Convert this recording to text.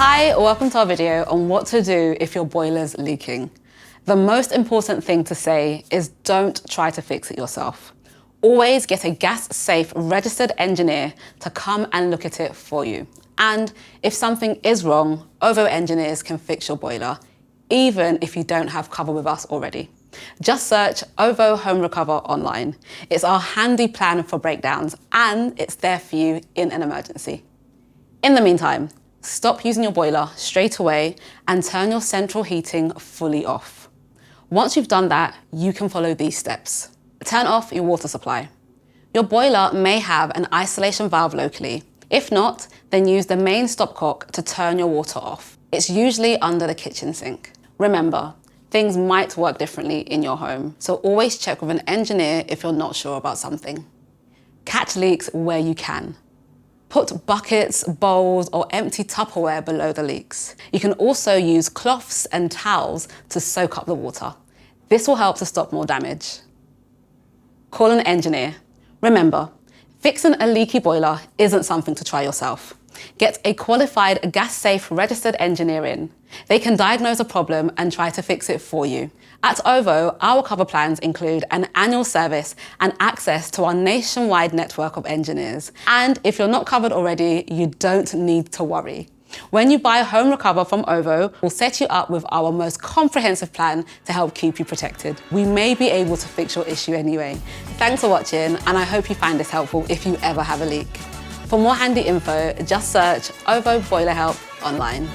Hi, welcome to our video on what to do if your boiler's leaking. The most important thing to say is don't try to fix it yourself. Always get a gas-safe registered engineer to come and look at it for you. And if something is wrong, OVO engineers can fix your boiler, even if you don't have cover with us already. Just search OVO Home Recover online. It's our handy plan for breakdowns and it's there for you in an emergency. In the meantime, stop using your boiler straight away and turn your central heating fully off. Once you've done that, you can follow these steps. Turn off your water supply. Your boiler may have an isolation valve locally. If not, then use the main stopcock to turn your water off. It's usually under the kitchen sink. Remember, things might work differently in your home, so always check with an engineer if you're not sure about something. Catch leaks where you can. Put buckets, bowls, or empty Tupperware below the leaks. You can also use cloths and towels to soak up the water. This will help to stop more damage. Call an engineer. Remember, fixing a leaky boiler isn't something to try yourself. Get a qualified gas-safe registered engineer in. They can diagnose a problem and try to fix it for you. At OVO, our cover plans include an annual service and access to our nationwide network of engineers. And if you're not covered already, you don't need to worry. When you buy Home Recover from OVO, we'll set you up with our most comprehensive plan to help keep you protected. We may be able to fix your issue anyway. Thanks for watching, and I hope you find this helpful if you ever have a leak. For more handy info, just search OVO Boiler Help online.